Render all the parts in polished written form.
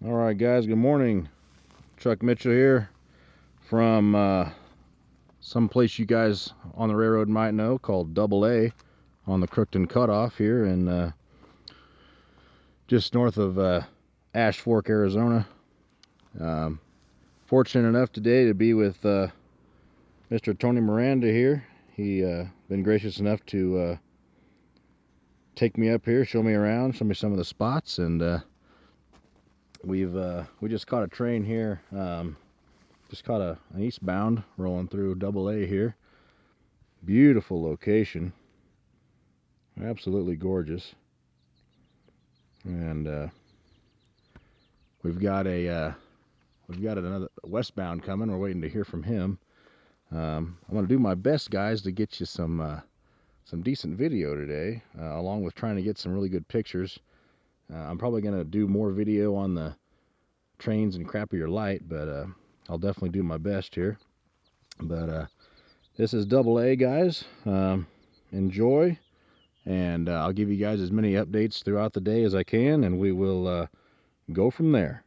All right, guys, good morning. Chuck Mitchell here from some place you guys on the railroad might know called Double A on the Crookton Cutoff here in just north of Ash Fork, Arizona. Fortunate enough today to be with Mr. Tony Miranda here. He been gracious enough to take me up here, show me around, show me some of the spots, and we just caught a train here. Just caught an eastbound rolling through Double A here. Beautiful location, absolutely gorgeous. And we've got another westbound coming. We're waiting to hear from him. I'm going to do my best, guys, to get you some decent video today, along with trying to get some really good pictures. I'm probably going to do more video on the trains and crappier light, but I'll definitely do my best here. But this is Double A, guys. Enjoy, and I'll give you guys as many updates throughout the day as I can, and we will go from there.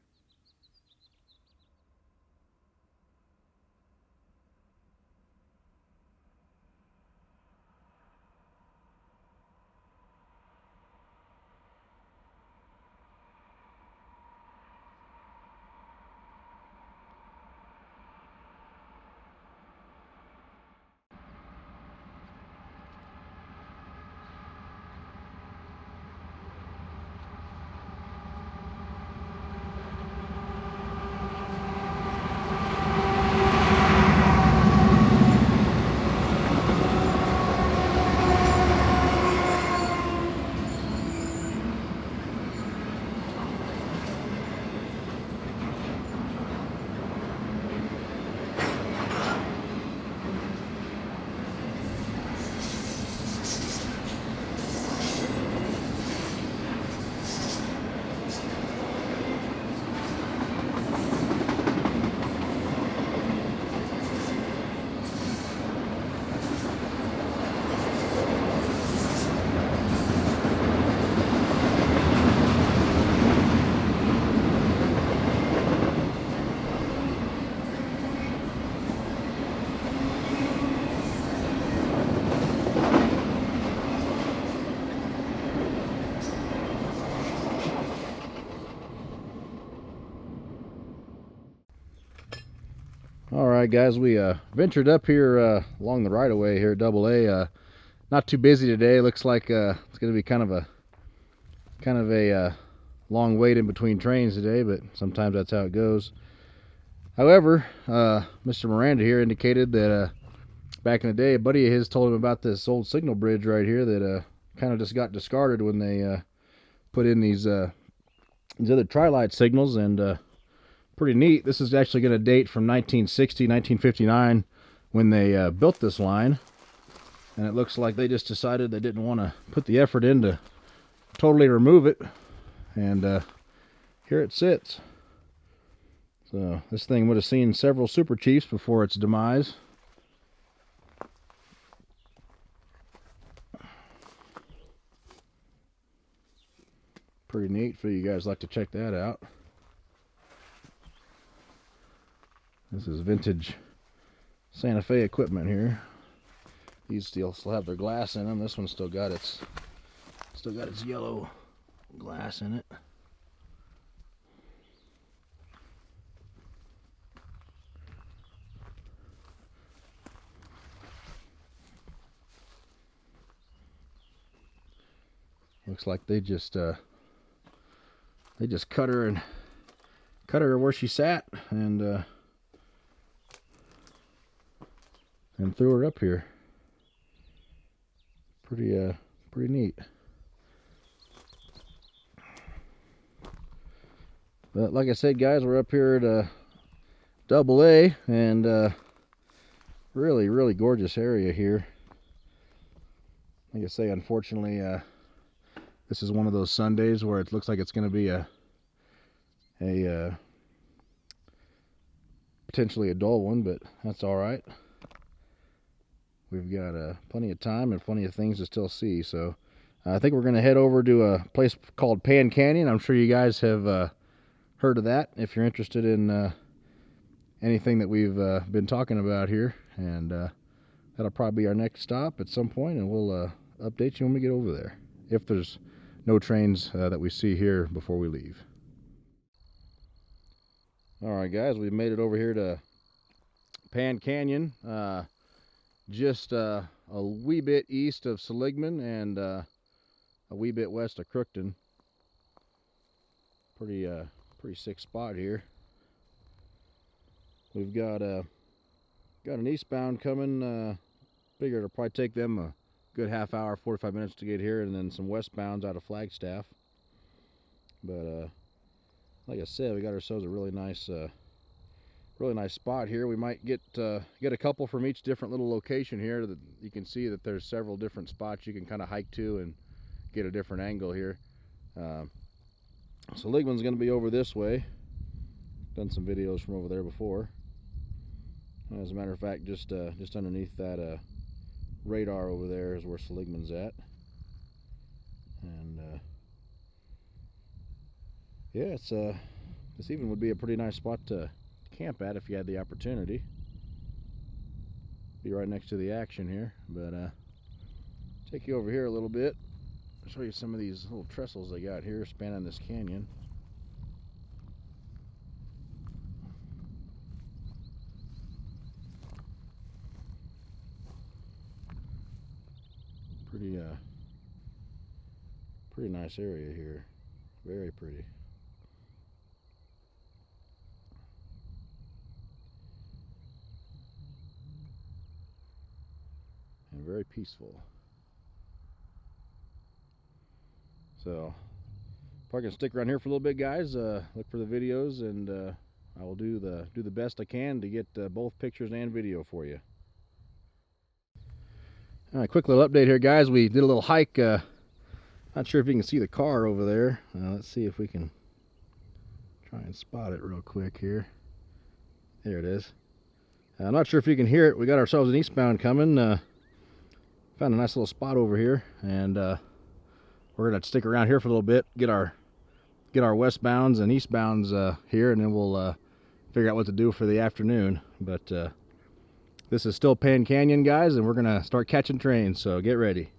All right, guys, we ventured up here along the right-of-way here at Double A. Not too busy today. Looks like it's going to be kind of a long wait in between trains today, but sometimes that's how it goes. However, Mr. Miranda here indicated that back in the day, a buddy of his told him about this old signal bridge right here that kind of just got discarded when they put in these other tri-light signals, and pretty neat. This is actually going to date from 1960, 1959 when they built this line, and it looks like they just decided they didn't want to put the effort in to totally remove it, and here it sits. So this thing would have seen several super chiefs before its demise. Pretty neat for you guys like to check that out. This is vintage Santa Fe equipment here. These still have their glass in them. This one's still got its yellow glass in it. Looks like they just cut her where she sat and threw her up here. Pretty neat. But like I said, guys, we're up here at Double A, and really gorgeous area here. Like I say, unfortunately, this is one of those Sundays where it looks like it's going to be a potentially a dull one, but that's all right. We've got plenty of time and plenty of things to still see. So I think we're going to head over to a place called Pan Canyon. I'm sure you guys have heard of that, if you're interested in anything that we've been talking about here. And that'll probably be our next stop at some point, and we'll update you when we get over there, if there's no trains that we see here before we leave. Alright guys, we've made it over here to Pan Canyon, just a wee bit east of Seligman and a wee bit west of Crookton. Pretty sick spot here. We've got an eastbound coming. Figured it'll probably take them a good half hour, 45 minutes to get here, and then some westbounds out of Flagstaff. But like I said, we got ourselves a really nice spot here. We might get a couple from each different little location here. That you can see that there's several different spots you can kind of hike to and get a different angle here. Seligman's going to be over this way. Done some videos from over there before. As a matter of fact, just underneath that radar over there is where Seligman's at. And yeah, this even would be a pretty nice spot to camp at if you had the opportunity. Be right next to the action here. But take you over here a little bit. I'll show you some of these little trestles they got here spanning this canyon. Pretty nice area here. Very pretty. And very peaceful. So probably gonna stick around here for a little bit, guys. Look for the videos, and I will do the best I can to get both pictures and video for you. All right, quick little update here, guys. We did a little hike. Not sure if you can see the car over there. Let's see if we can try and spot it real quick here. There it is. I'm not sure if you can hear it. We got ourselves an eastbound coming. Found a nice little spot over here, and we're gonna stick around here for a little bit, get our westbounds and eastbounds here, and then we'll figure out what to do for the afternoon. But this is still Pan Canyon, guys, and we're gonna start catching trains, so get ready.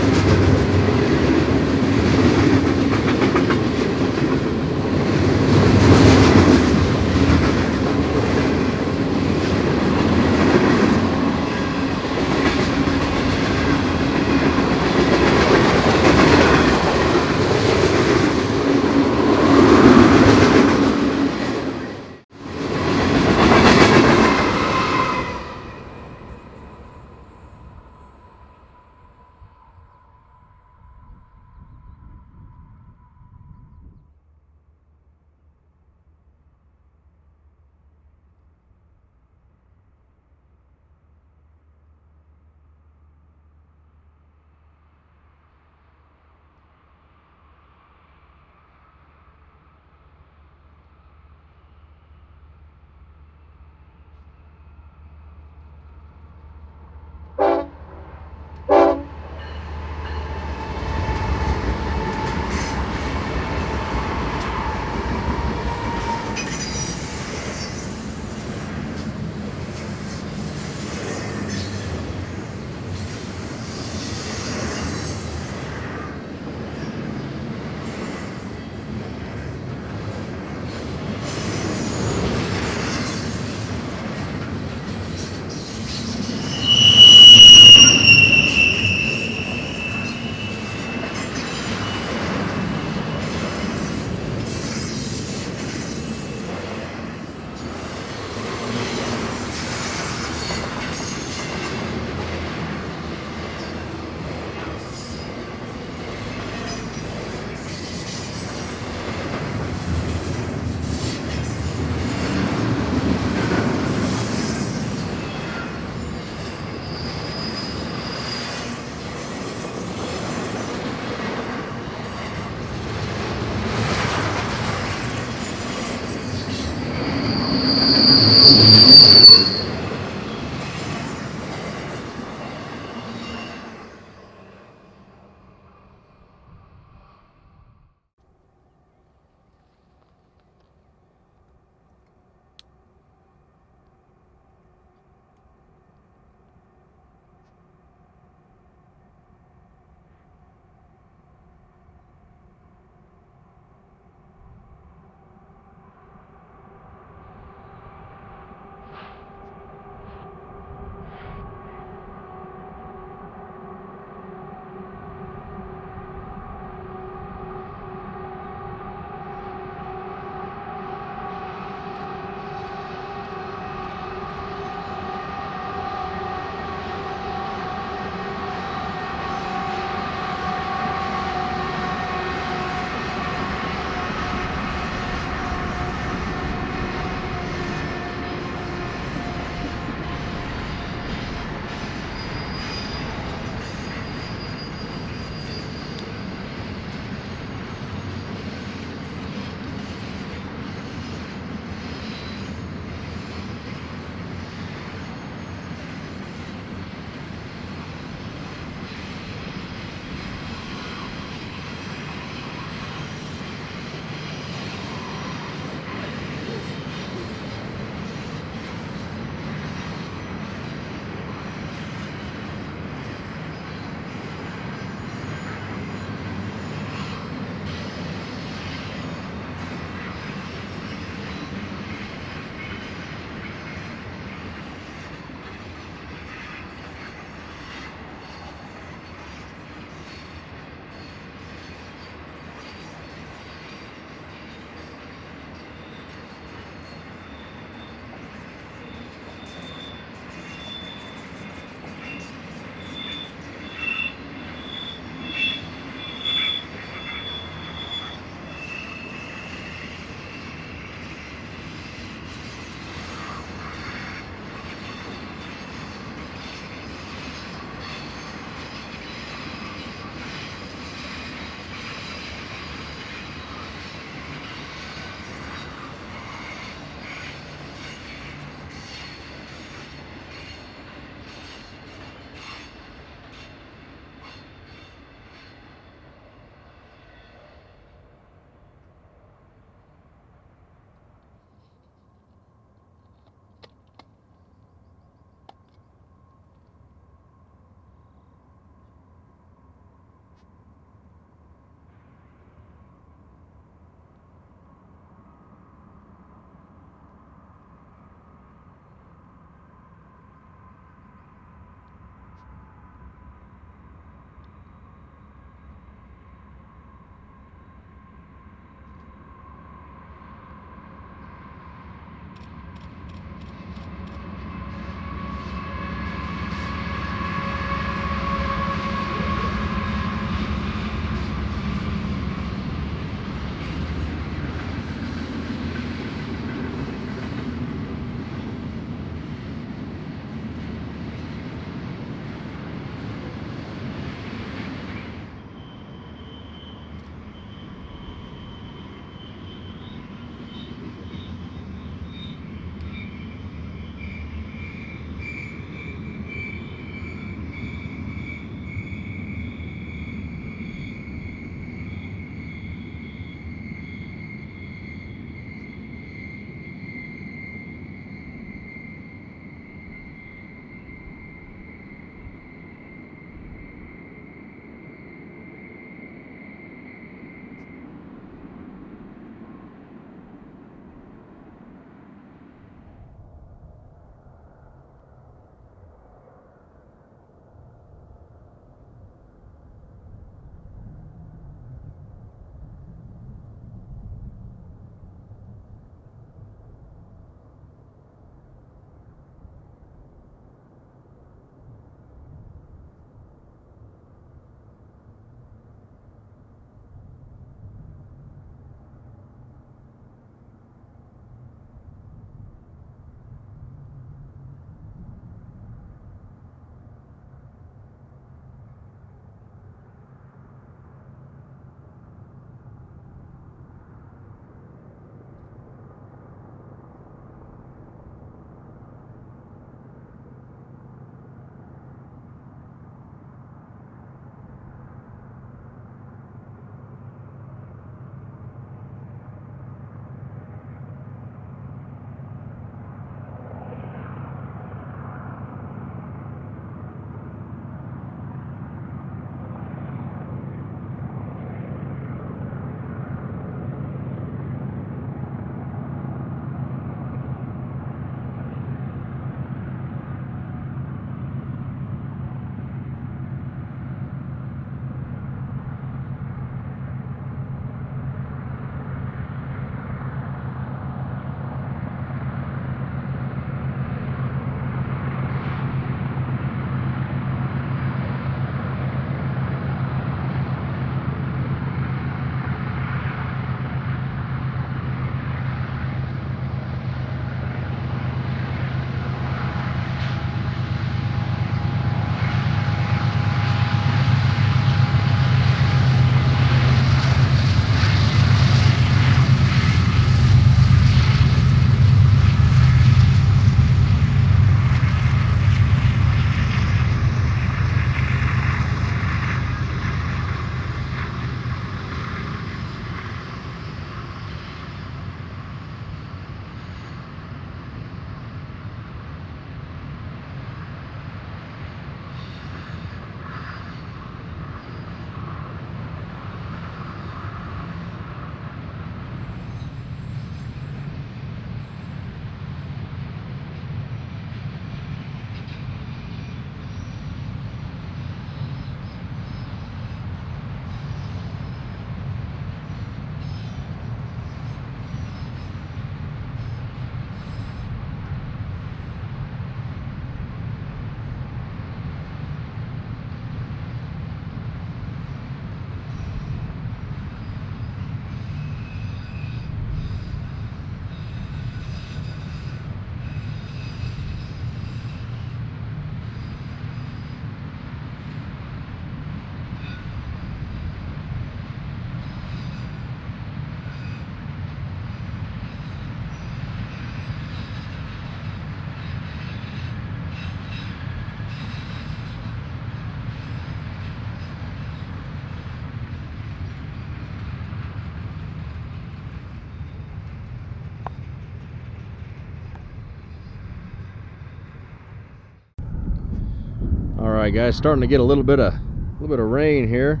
All right, guys, starting to get a little bit of rain here.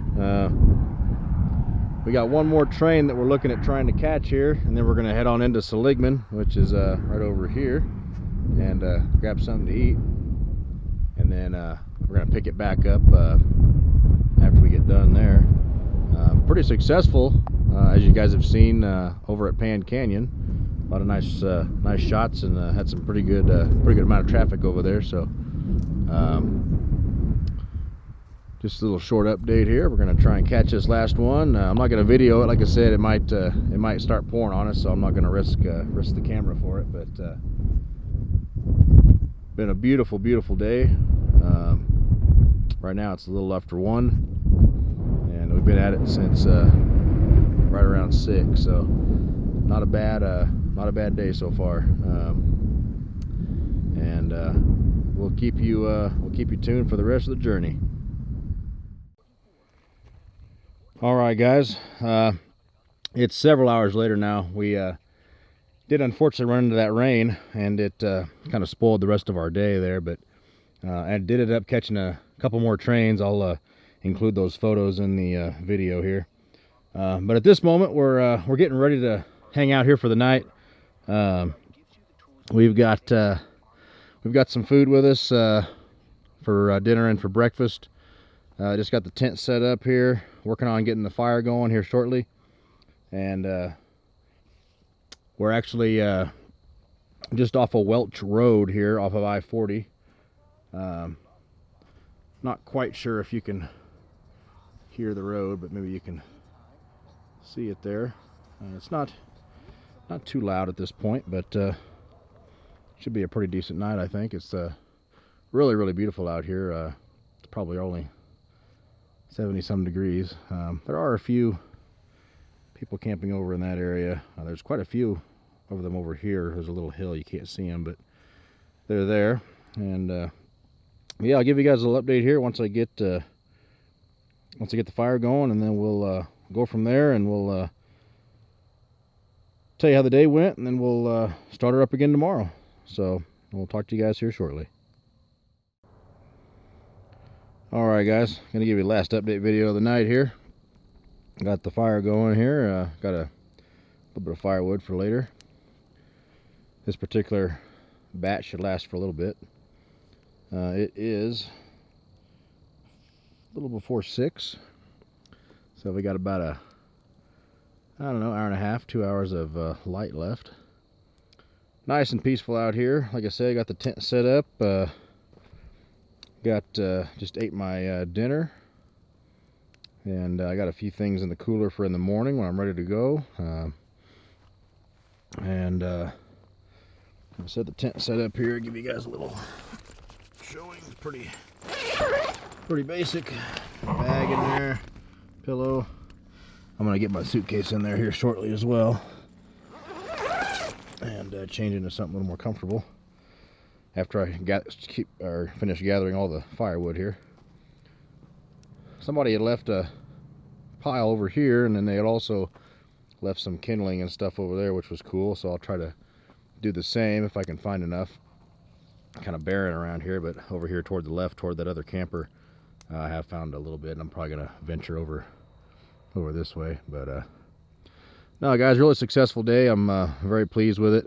We got one more train that we're looking at trying to catch here, and then we're going to head on into Seligman, which is right over here, and grab something to eat, and then we're going to pick it back up after we get done there. Pretty successful, as you guys have seen over at Pan Canyon. A lot of nice shots, and had some pretty good amount of traffic over there. So just a little short update here. We're going to try and catch this last one. I'm not going to video it. Like I said, it might start pouring on us, so I'm not going to risk the camera for it. But been a beautiful day. Right now it's a little after 1, and we've been at it since right around 6. So not a bad day so far. And we'll keep you tuned for the rest of the journey. All right, guys, it's several hours later now. We did unfortunately run into that rain, and it kind of spoiled the rest of our day there, but I did end up catching a couple more trains. I'll include those photos in the video here. But at this moment, we're getting ready to hang out here for the night. We've got some food with us for dinner and for breakfast. Just got the tent set up here, working on getting the fire going here shortly, and we're actually just off of Welch Road here, off of I-40. Not quite sure if you can hear the road, but maybe you can see it there. It's not too loud at this point, but should be a pretty decent night, I think. It's really beautiful out here. It's probably only 70-some degrees. There are a few people camping over in that area. There's quite a few of them over here. There's a little hill, you can't see them, but they're there. And yeah, I'll give you guys a little update here once I get the fire going, and then we'll go from there, and we'll tell you how the day went, and then we'll start her up again tomorrow. So we'll talk to you guys here shortly. All right, guys, gonna give you the last update video of the night here. Got the fire going here. Got a little bit of firewood for later. This particular batch should last for a little bit. It is a little before 6, so we got about a, I don't know, hour and a half, 2 hours of light left. Nice and peaceful out here. Like I said, got the tent set up. Just ate my dinner, and I got a few things in the cooler for in the morning when I'm ready to go. And like I said, the tent set up here. Give you guys a little showing. It's pretty basic. Bag in there, pillow. I'm gonna get my suitcase in there here shortly as well, and change into something a little more comfortable after I finish gathering all the firewood here. Somebody had left a pile over here, and then they had also left some kindling and stuff over there, which was cool. So I'll try to do the same if I can find enough. Kind of barren around here, but over here toward the left, toward that other camper, I have found a little bit, and I'm probably gonna venture over this way. But no, guys, really successful day. I'm very pleased with it.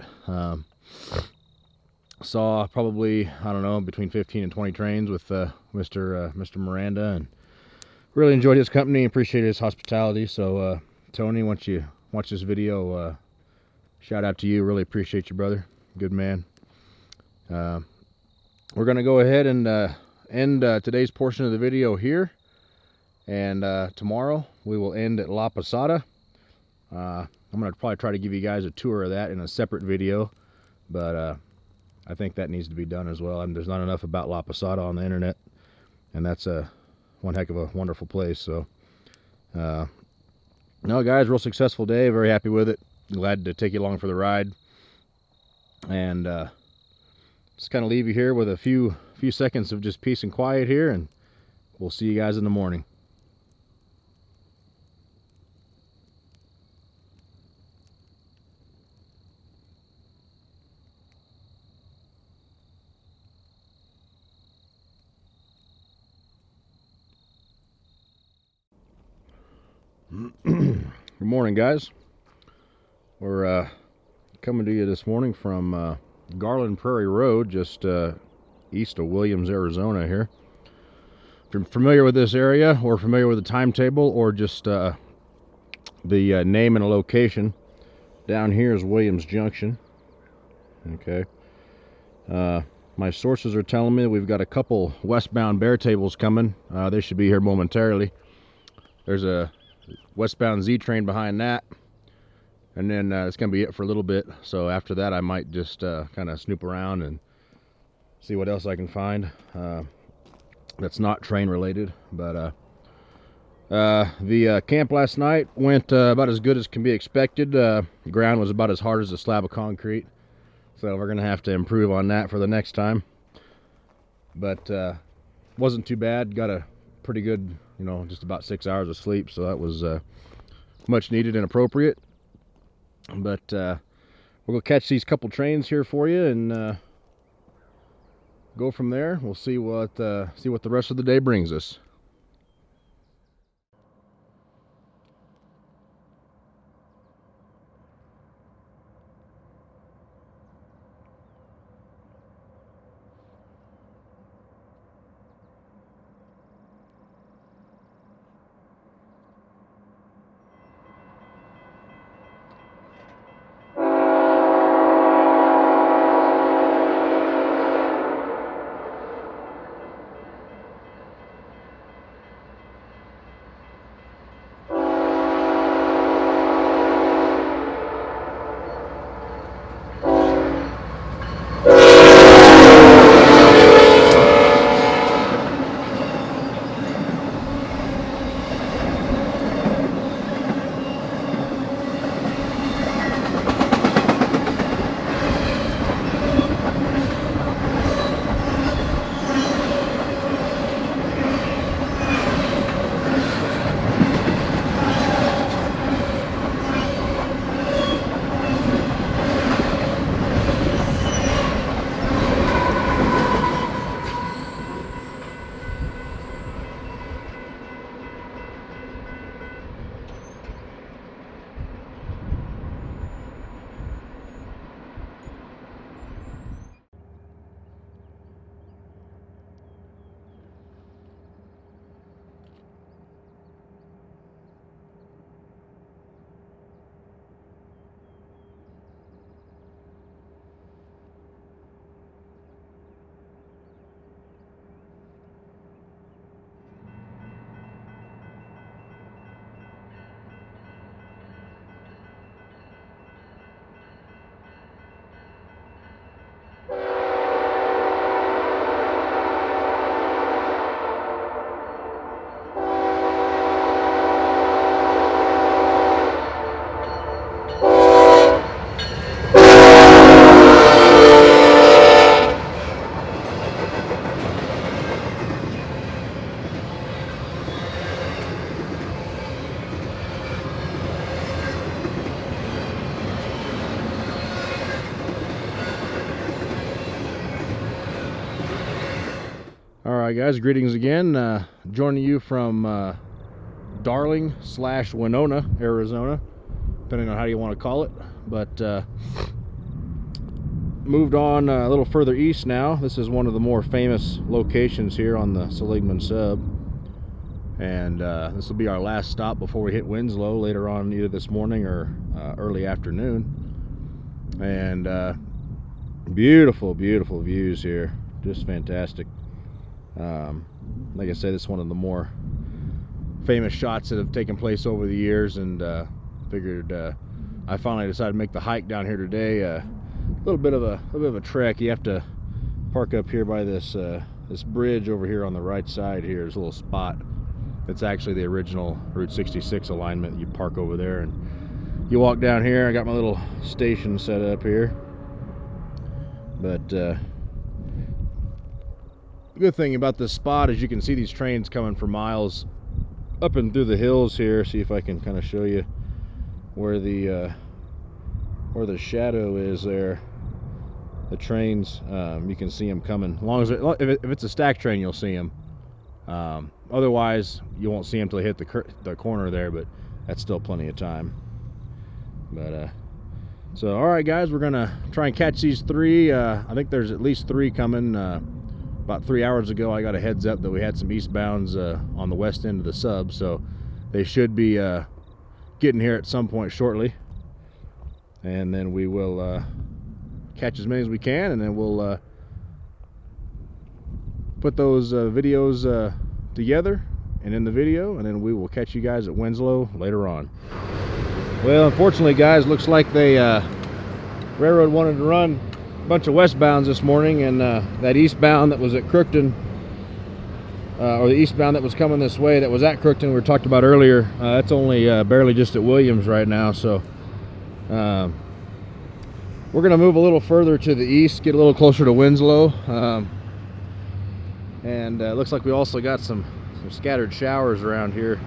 Saw probably, I don't know, between 15 and 20 trains with Mr. Miranda, and really enjoyed his company, appreciated his hospitality. So Tony, once you watch this video, shout out to you. Really appreciate you, brother. Good man. We're gonna go ahead and end today's portion of the video here, and tomorrow we will end at La Posada. I'm gonna probably try to give you guys a tour of that in a separate video, but I think that needs to be done as well. And there's not enough about La Posada on the internet, and that's one heck of a wonderful place. So no, guys, real successful day. Very happy with it. Glad to take you along for the ride, and just kind of leave you here with a few seconds of just peace and quiet here, and we'll see you guys in the morning. Good morning, guys. We're coming to you this morning from Garland Prairie Road, just east of Williams, Arizona here. If you're familiar with this area, or familiar with the timetable, or just the name and a location, down here is Williams Junction. Okay. My sources are telling me we've got a couple westbound bear tables coming. They should be here momentarily. There's a westbound Z train behind that, and then it's going to be it for a little bit. So after that, I might just kind of snoop around and see what else I can find that's not train related. But the camp last night went about as good as can be expected. The ground was about as hard as a slab of concrete, so we're going to have to improve on that for the next time. But wasn't too bad. Got a pretty good, just about 6 hours of sleep, so that was much needed and appropriate. But we'll go catch these couple trains here for you and go from there. We'll see what the rest of the day brings us. Alright guys, greetings again. Joining you from Darling/Winona, Arizona, depending on how you want to call it. But moved on a little further east now. This is one of the more famous locations here on the Seligman Sub. And this will be our last stop before we hit Winslow later on, either this morning or early afternoon. And beautiful, beautiful views here. Just fantastic. Like I said, this is one of the more famous shots that have taken place over the years, and figured I finally decided to make the hike down here today. A little bit of a trek. You have to park up here by this this bridge over here on the right side. Here, there's a little spot. It's actually the original Route 66 alignment. You park over there and you walk down here. I got my little station set up here, but the good thing about this spot is you can see these trains coming for miles up and through the hills here. See if I can kind of show you where the shadow is there. The trains, you can see them coming. As long as if it's a stack train, you'll see them. Otherwise, you won't see them until they hit the corner there. But that's still plenty of time. But so all right guys, we're gonna try and catch these 3. I think there's at least 3 coming. About 3 hours ago I got a heads up that we had some eastbounds on the west end of the sub, so they should be getting here at some point shortly, and then we will catch as many as we can, and then we'll put those videos together and in the video, and then we will catch you guys at Winslow later on. Well, unfortunately guys, looks like they railroad wanted to run a bunch of westbounds this morning, and that eastbound that was at Crookton, or the eastbound that was coming this way that was at Crookton we talked about earlier, that's only barely just at Williams right now. So we're gonna move a little further to the east, get a little closer to Winslow, and looks like we also got some scattered showers around here,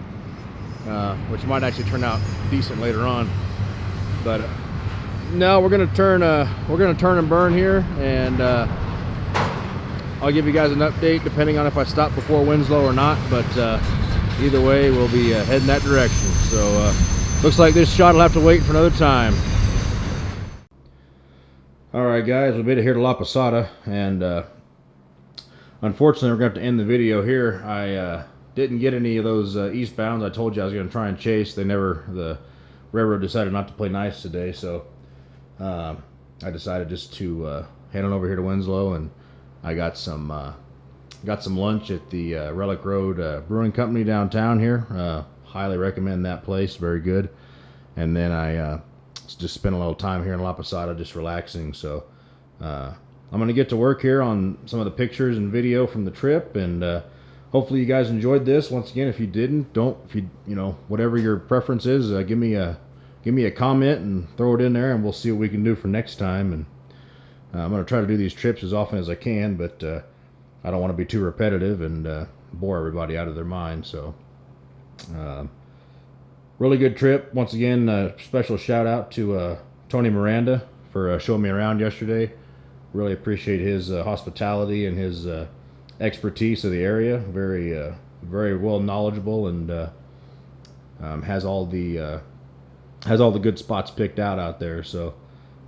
which might actually turn out decent later on. But no, we're gonna turn and burn here, and I'll give you guys an update depending on if I stop before Winslow or not. But either way, we'll be heading that direction. So looks like this shot will have to wait for another time. All right guys, we made it here to La Posada, and unfortunately we're going to have to end the video here. I didn't get any of those eastbounds. I told you I was going to try and chase. The railroad decided not to play nice today, so I decided just to head on over here to Winslow, and I got some lunch at the Relic Road Brewing Company downtown here. Highly recommend that place, very good. And then I just spent a little time here in La Posada just relaxing. So I'm going to get to work here on some of the pictures and video from the trip, and hopefully you guys enjoyed this. Once again, if you didn't, you know, whatever your preference is, give me a comment and throw it in there, and we'll see what we can do for next time. And I'm going to try to do these trips as often as I can, but I don't want to be too repetitive and bore everybody out of their mind. So really good trip. Once again, special shout out to Tony Miranda for showing me around yesterday. Really appreciate his hospitality and his expertise of the area. Very well knowledgeable, and has all the good spots picked out there. So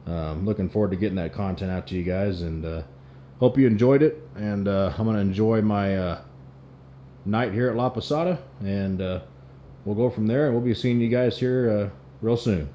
looking forward to getting that content out to you guys, and hope you enjoyed it. And I'm going to enjoy my night here at La Posada, and we'll go from there, and we'll be seeing you guys here real soon.